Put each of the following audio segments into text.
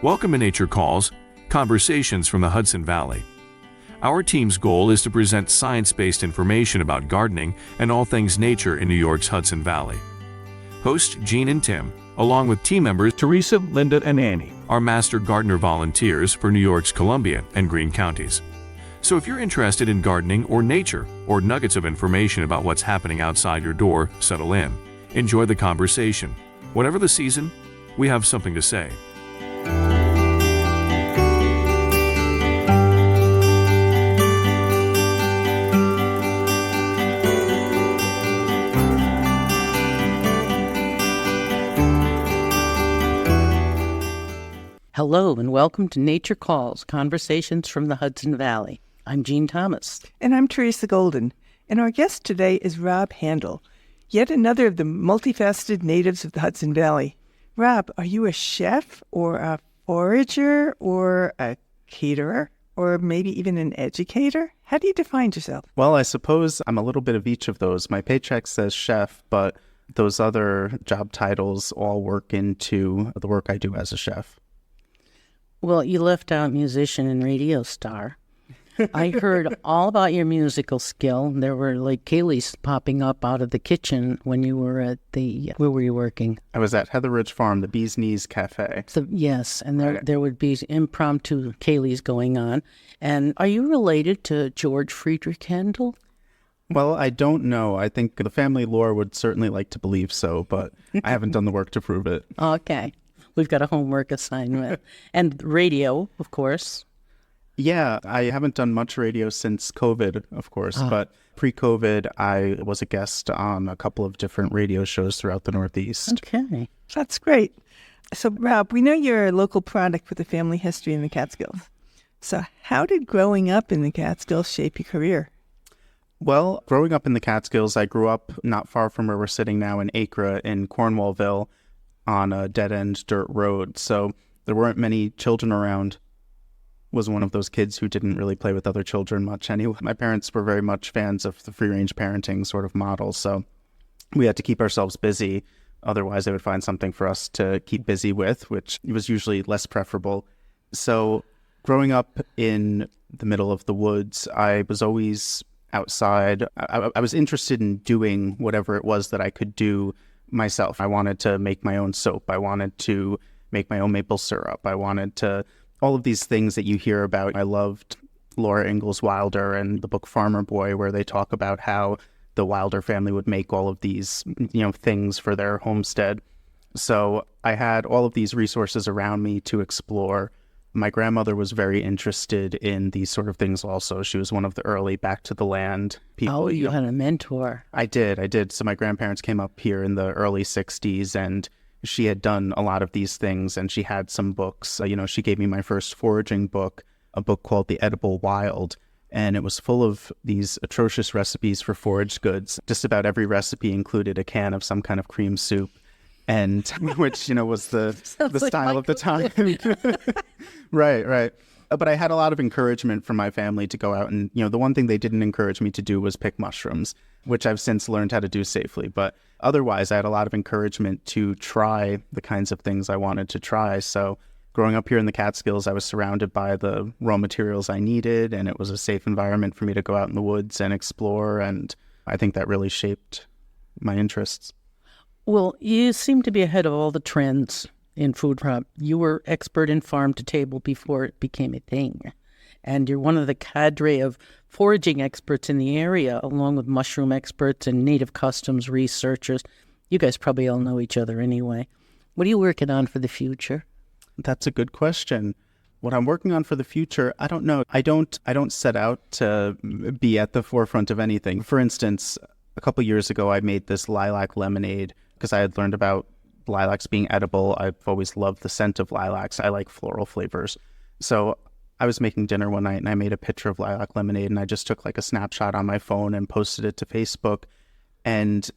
Welcome to Nature Calls, Conversations from the Hudson Valley. Our team's goal is to present science-based information about gardening and all things nature in New York's Hudson Valley. Hosts Jean and Tim, along with team members Teresa, Linda, and Annie, are master gardener volunteers for New York's Columbia and Greene counties. So if you're interested in gardening or nature, or nuggets of information about what's happening outside your door, settle in. Enjoy the conversation. Whatever the season, we have something to say. Hello and welcome to Nature Calls, Conversations from the Hudson Valley. I'm Jean Thomas. And I'm Teresa Golden. And our guest today is Rob Handel, yet another of the multifaceted natives of the Hudson Valley. Rob, are you a chef or a forager or a caterer or maybe even an educator? How do you define yourself? Well, I suppose I'm a little bit of each of those. My paycheck says chef, but those other job titles all work into the work I do as a chef. Well, you left out musician and radio star. I heard all about your musical skill. There were like Kayleys popping up out of the kitchen when you were at where were you working? I was at Heather Ridge Farm, the Bee's Knees Cafe. So, yes, and there would be impromptu Kayleys going on. And are you related to George Friedrich Handel? Well, I don't know. I think the family lore would certainly like to believe so, but I haven't done the work to prove it. Okay. We've got a homework assignment. And radio, of course. Yeah, I haven't done much radio since COVID, of course, but pre-COVID, I was a guest on a couple of different radio shows throughout the Northeast. Okay. That's great. So, Rob, we know you're a local product with a family history in the Catskills. So how did growing up in the Catskills shape your career? Well, growing up in the Catskills, I grew up not far from where we're sitting now in Acre in Cornwallville on a dead-end dirt road. So there weren't many children around. Was one of those kids who didn't really play with other children much anyway. My parents were very much fans of the free-range parenting sort of model, so we had to keep ourselves busy. Otherwise, they would find something for us to keep busy with, which was usually less preferable. So growing up in the middle of the woods, I was always outside. I was interested in doing whatever it was that I could do myself. I wanted to make my own soap. I wanted to make my own maple syrup. I wanted to, all of these things that you hear about. I loved Laura Ingalls Wilder and the book Farmer Boy, where they talk about how the Wilder family would make all of these, things for their homestead. So I had all of these resources around me to explore. My grandmother was very interested in these sort of things also. She was one of the early back to the land people. Oh, you had a mentor. I did. So my grandparents came up here in the early 60s, and she had done a lot of these things, and she had some books. She gave me my first foraging book, a book called The Edible Wild, and it was full of these atrocious recipes for foraged goods. Just about every recipe included a can of some kind of cream soup, and which, was the style of the time. Right. But I had a lot of encouragement from my family to go out and, the one thing they didn't encourage me to do was pick mushrooms, which I've since learned how to do safely. But otherwise, I had a lot of encouragement to try the kinds of things I wanted to try. So growing up here in the Catskills, I was surrounded by the raw materials I needed, and it was a safe environment for me to go out in the woods and explore. And I think that really shaped my interests. Well, you seem to be ahead of all the trends in food prep. You were expert in farm to table before it became a thing. And you're one of the cadre of foraging experts in the area, along with mushroom experts and native customs researchers. You guys probably all know each other anyway. What are you working on for the future? That's a good question. What I'm working on for the future, I don't know. I don't set out to be at the forefront of anything. For instance, a couple years ago, I made this lilac lemonade because I had learned about lilacs being edible. I've always loved the scent of lilacs. I like floral flavors. So I was making dinner one night and I made a picture of lilac lemonade, and I just took like a snapshot on my phone and posted it to Facebook. And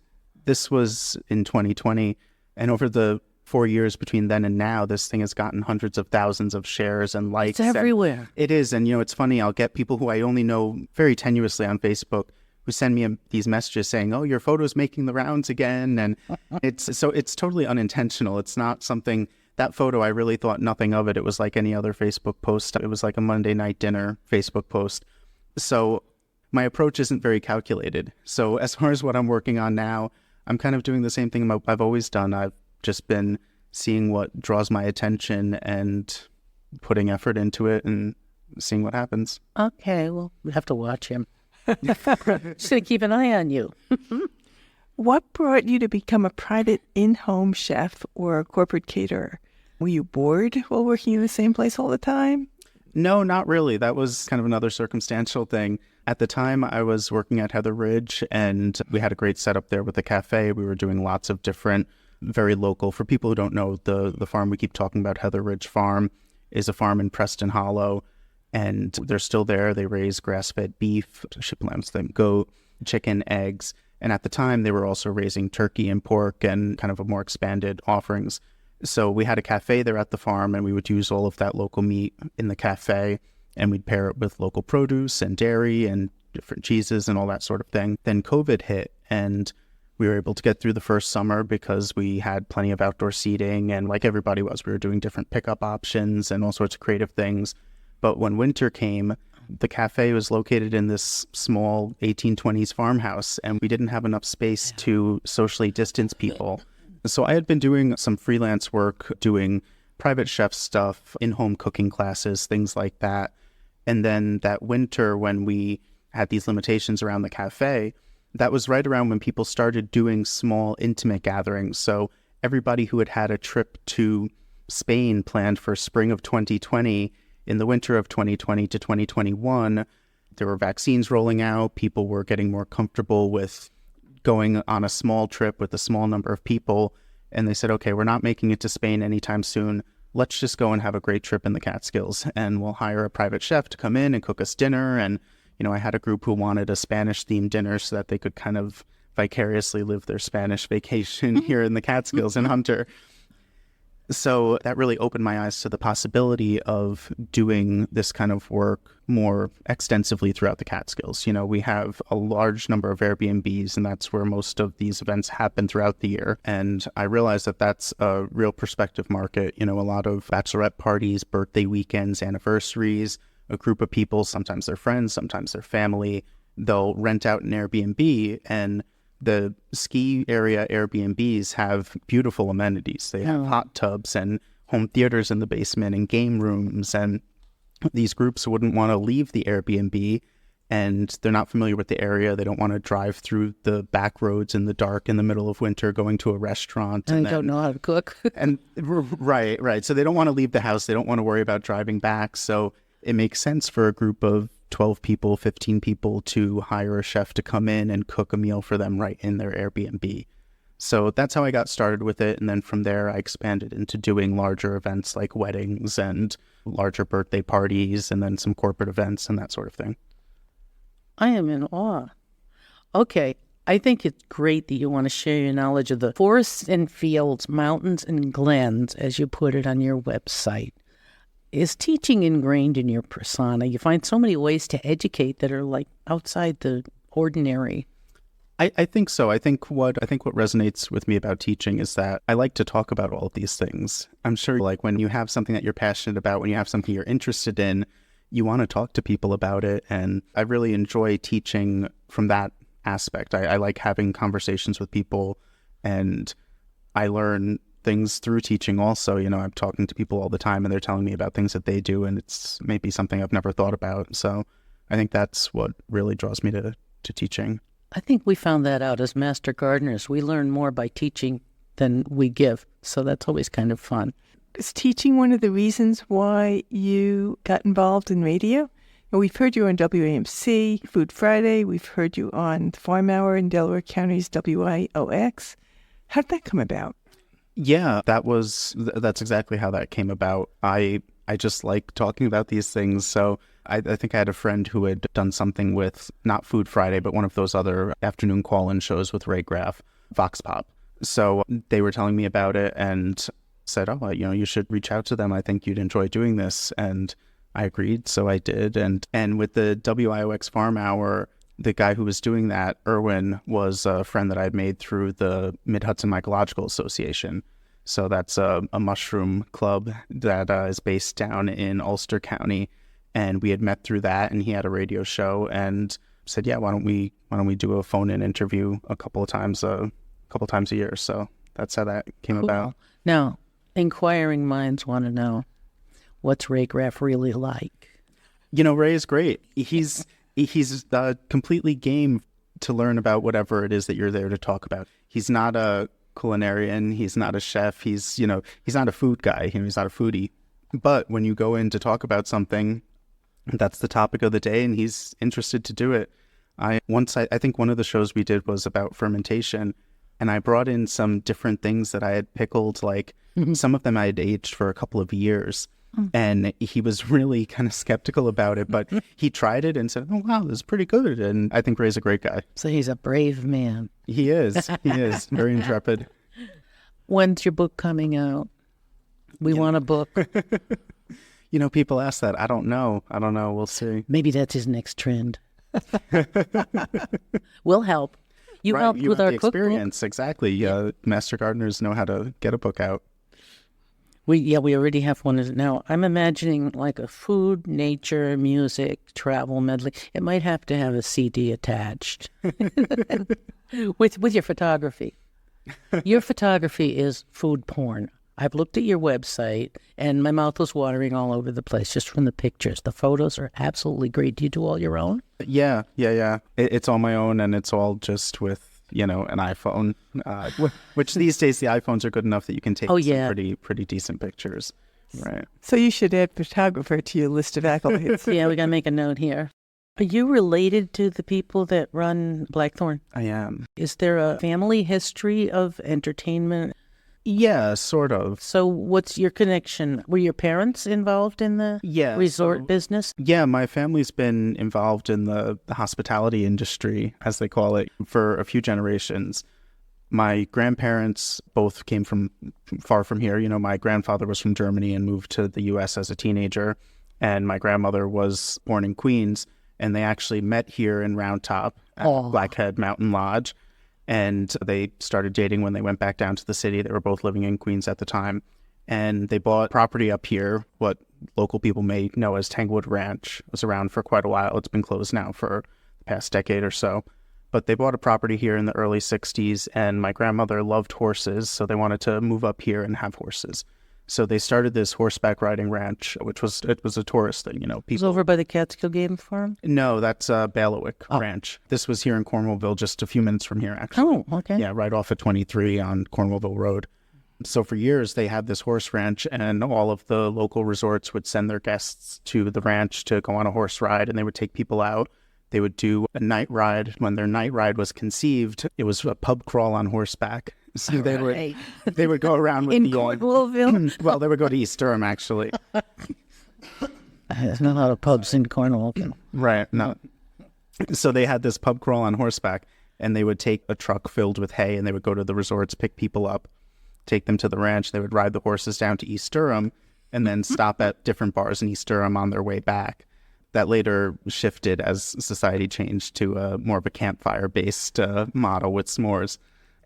this was in 2020. And over the 4 years between then and now, this thing has gotten hundreds of thousands of shares and likes. It's everywhere. It is. And, it's funny. I'll get people who I only know very tenuously on Facebook who send me these messages saying, "Oh, your photo's making the rounds again." And it's totally unintentional. It's not something that photo, I really thought nothing of it. It was like any other Facebook post. It was like a Monday night dinner Facebook post. So my approach isn't very calculated. So as far as what I'm working on now, I'm kind of doing the same thing I've always done. I've just been seeing what draws my attention and putting effort into it and seeing what happens. Okay, well, we have to watch him. Just going to keep an eye on you. What brought you to become a private in-home chef or a corporate caterer? Were you bored while working in the same place all the time? No, not really. That was kind of another circumstantial thing. At the time, I was working at Heather Ridge, and we had a great setup there with the cafe. We were doing lots of different, very local. For people who don't know, the farm we keep talking about, Heather Ridge Farm, is a farm in Preston Hollow, and they're still there. They raise grass-fed beef, ship lambs, them goat, chicken, eggs. And at the time, they were also raising turkey and pork and kind of a more expanded offerings. So we had a cafe there at the farm, and we would use all of that local meat in the cafe, and we'd pair it with local produce and dairy and different cheeses and all that sort of thing. Then COVID hit, and we were able to get through the first summer because we had plenty of outdoor seating, and like everybody was, we were doing different pickup options and all sorts of creative things. But when winter came, the cafe was located in this small 1820s farmhouse, and we didn't have enough space to socially distance people. So I had been doing some freelance work, doing private chef stuff, in-home cooking classes, things like that. And then that winter, when we had these limitations around the cafe, that was right around when people started doing small, intimate gatherings. So everybody who had had a trip to Spain planned for spring of 2020, in the winter of 2020 to 2021, there were vaccines rolling out. People were getting more comfortable with going on a small trip with a small number of people. And they said, okay, we're not making it to Spain anytime soon. Let's just go and have a great trip in the Catskills, and we'll hire a private chef to come in and cook us dinner. And, you know, I had a group who wanted a Spanish-themed dinner so that they could kind of vicariously live their Spanish vacation here in the Catskills in Hunter. So that really opened my eyes to the possibility of doing this kind of work more extensively throughout the Catskills. You know, we have a large number of Airbnbs, and that's where most of these events happen throughout the year. And I realized that that's a real prospective market. You know, a lot of bachelorette parties, birthday weekends, anniversaries, a group of people, sometimes they're friends, sometimes they're family, they'll rent out an Airbnb, and the ski area Airbnbs have beautiful amenities. They have hot tubs and home theaters in the basement and game rooms. And these groups wouldn't want to leave the Airbnb, and they're not familiar with the area. They don't want to drive through the back roads in the dark in the middle of winter going to a restaurant. And don't know how to cook. And right. So they don't want to leave the house. They don't want to worry about driving back. So it makes sense for a group of 12 people, 15 people to hire a chef to come in and cook a meal for them right in their Airbnb. So that's how I got started with it. And then from there, I expanded into doing larger events like weddings and larger birthday parties, and then some corporate events and that sort of thing. I am in awe. Okay, I think it's great that you want to share your knowledge of the forests and fields, mountains and glens, as you put it on your website. Is teaching ingrained in your persona? You find so many ways to educate that are like outside the ordinary. I think so. I think what resonates with me about teaching is that I like to talk about all of these things. I'm sure like when you have something that you're passionate about, when you have something you're interested in, you want to talk to people about it. And I really enjoy teaching from that aspect. I like having conversations with people, and I learn things through teaching also. You know, I'm talking to people all the time, and they're telling me about things that they do, and it's maybe something I've never thought about. So I think that's what really draws me to teaching. I think we found that out as master gardeners. We learn more by teaching than we give. So that's always kind of fun. Is teaching one of the reasons why you got involved in radio? And we've heard you on WAMC, Food Friday. We've heard you on Farm Hour in Delaware County's WIOX. How did that come about? Yeah, that's exactly how that came about. I just like talking about these things. So I think I had a friend who had done something with, not Food Friday, but one of those other afternoon call-in shows with Ray Graff, Vox Pop. So they were telling me about it and said, oh, you should reach out to them. I think you'd enjoy doing this. And I agreed, so I did. And with the WIOX Farm Hour, the guy who was doing that, Erwin, was a friend that I'd made through the Mid-Hudson Mycological Association. So that's a mushroom club that is based down in Ulster County. And we had met through that, and he had a radio show and said, yeah, why don't we do a phone-in interview a couple of times a year. So that's how that came about. Now, inquiring minds want to know, what's Ray Graff really like? Ray is great. He's completely game to learn about whatever it is that you're there to talk about. He's not a culinarian. He's not a chef. He's not a food guy. He's not a foodie. But when you go in to talk about something, that's the topic of the day, and he's interested to do it. I think one of the shows we did was about fermentation, and I brought in some different things that I had pickled, like some of them I had aged for a couple of years. And he was really kind of skeptical about it, but he tried it and said, oh, wow, this is pretty good. And I think Ray's a great guy. So he's a brave man. He is. He is. Very intrepid. When's your book coming out? We want a book. People ask that. I don't know. We'll see. Maybe that's his next trend. We'll help. You helped with our cookbook. Experience, exactly. Master gardeners know how to get a book out. We already have one now. I'm imagining like a food, nature, music, travel medley. It might have to have a CD attached with your photography. Your photography is food porn. I've looked at your website and my mouth was watering all over the place just from the pictures. The photos are absolutely great. Do you do all your own? Yeah. It's all my own, and it's all just with an iPhone, which these days the iPhones are good enough that you can take some pretty decent pictures. Right. So you should add photographer to your list of accolades. Yeah, we got to make a note here. Are you related to the people that run Blackthorn? I am. Is there a family history of entertainment? Yeah, sort of. So what's your connection? Were your parents involved in the resort business? Yeah, my family's been involved in the hospitality industry, as they call it, for a few generations. My grandparents both came from far from here. My grandfather was from Germany and moved to the U.S. as a teenager, and my grandmother was born in Queens, and they actually met here in Round Top at Blackhead Mountain Lodge. And they started dating when they went back down to the city. They were both living in Queens at the time. And they bought property up here, what local people may know as Tanglewood Ranch. It was around for quite a while. It's been closed now for the past decade or so. But they bought a property here in the early 60s, and my grandmother loved horses, so they wanted to move up here and have horses. So they started this horseback riding ranch, which was a tourist thing, people. It was over by the Catskills Game Farm? No, that's Bailiwick Ranch. This was here in Cornwallville, just a few minutes from here, actually. Oh, okay. Yeah, right off at 23 on Cornwallville Road. So for years, they had this horse ranch, and all of the local resorts would send their guests to the ranch to go on a horse ride, and they would take people out. They would do a night ride. When their night ride was conceived, it was a pub crawl on horseback. So they would go around with in Cornwallville. Well, they would go to East Durham, actually. There's not a lot of pubs in Cornwall. Right. No. So they had this pub crawl on horseback, and they would take a truck filled with hay, and they would go to the resorts, pick people up, take them to the ranch. They would ride the horses down to East Durham, and then stop at different bars in East Durham on their way back. That later shifted as society changed to more of a campfire-based model with s'mores.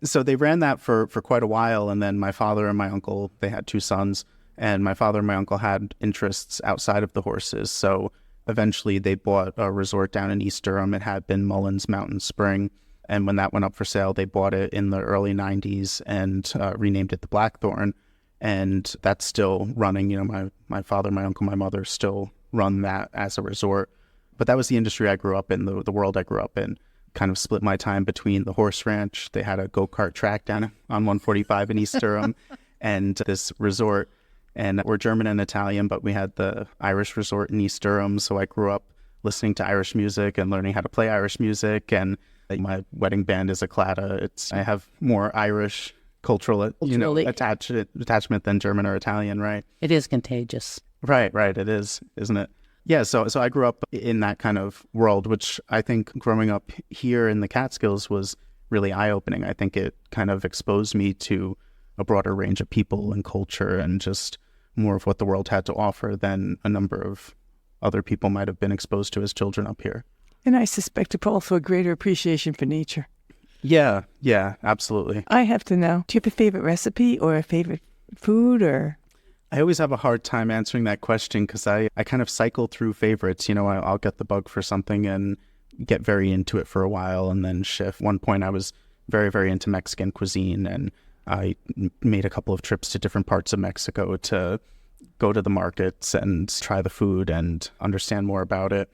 So they ran that for quite a while, and then my father and my uncle, they had two sons, and my father and my uncle had interests outside of the horses. So eventually they bought a resort down in East Durham. It had been Mullins Mountain Spring, and when that went up for sale, they bought it in the early 90s and renamed it the Blackthorn, and that's still running. My father, my uncle, my mother still run that as a resort. But that was the industry I grew up in, the world I grew up in. Kind of split my time between the horse ranch. They had a go-kart track down on 145 in East Durham and this resort. And we're German and Italian, but we had the Irish resort in East Durham. So I grew up listening to Irish music and learning how to play Irish music. And my wedding band is a clada. I have more Irish cultural attachment than German or Italian, right? It is contagious. Right. It is, isn't it? Yeah, so I grew up in that kind of world, which I think growing up here in the Catskills was really eye-opening. I think it kind of exposed me to a broader range of people and culture and just more of what the world had to offer than a number of other people might have been exposed to as children up here. And I suspect also a greater appreciation for nature. Yeah, absolutely. I have to know. Do you have a favorite recipe or a favorite food or? I always have a hard time answering that question because I kind of cycle through favorites. I'll get the bug for something and get very into it for a while and then shift. One point I was very, very into Mexican cuisine, and I made a couple of trips to different parts of Mexico to go to the markets and try the food and understand more about it.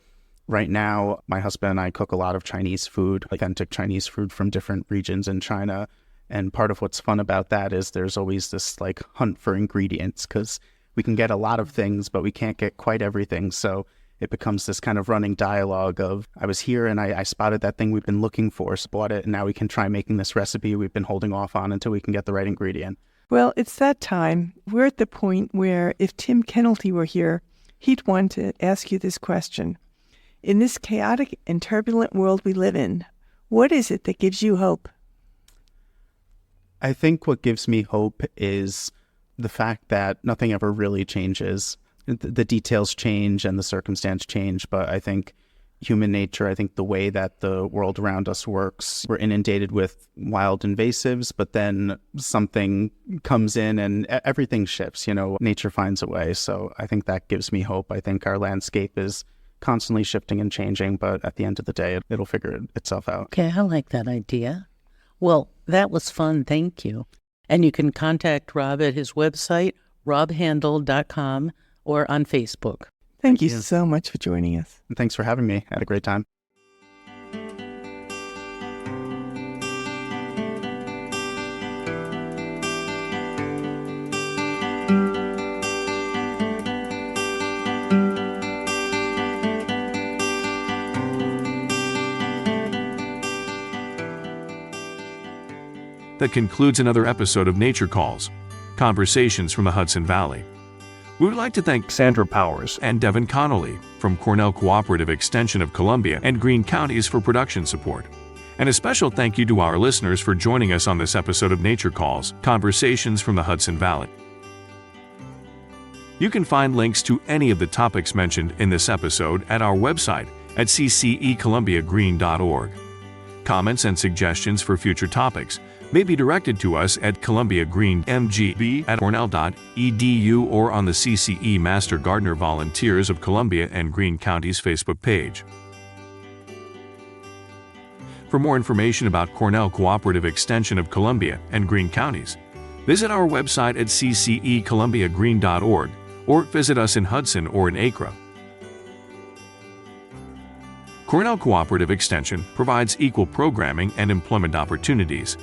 Right now, my husband and I cook a lot of Chinese food, authentic Chinese food from different regions in China. And part of what's fun about that is there's always this hunt for ingredients, because we can get a lot of things, but we can't get quite everything. So it becomes this kind of running dialogue of, I was here and I spotted that thing we've been looking for, so bought it, and now we can try making this recipe we've been holding off on until we can get the right ingredient. Well, it's that time. We're at the point where if Tim Kennelty were here, he'd want to ask you this question. In this chaotic and turbulent world we live in, what is it that gives you hope? I think what gives me hope is the fact that nothing ever really changes. The details change and the circumstance change, but I think human nature, I think the way that the world around us works, we're inundated with wild invasives, but then something comes in and everything shifts. Nature finds a way. So I think that gives me hope. I think our landscape is constantly shifting and changing, but at the end of the day, it'll figure itself out. Okay, I like that idea. Well, that was fun. Thank you. And you can contact Rob at his website, robhandel.com, or on Facebook. Thank you so much for joining us. And thanks for having me. I had a great time. That concludes another episode of Nature Calls, Conversations from the Hudson Valley. We would like to thank Sandra Powers and Devin Connolly from Cornell Cooperative Extension of Columbia and Greene Counties for production support. And a special thank you to our listeners for joining us on this episode of Nature Calls, Conversations from the Hudson Valley. You can find links to any of the topics mentioned in this episode at our website at ccecolumbiagreen.org. Comments and suggestions for future topics may be directed to us at columbiagreenmgb@cornell.edu or on the CCE Master Gardener Volunteers of Columbia and Greene Counties Facebook page. For more information about Cornell Cooperative Extension of Columbia and Greene Counties, visit our website at ccecolumbiagreen.org or visit us in Hudson or in Acra. Cornell Cooperative Extension provides equal programming and employment opportunities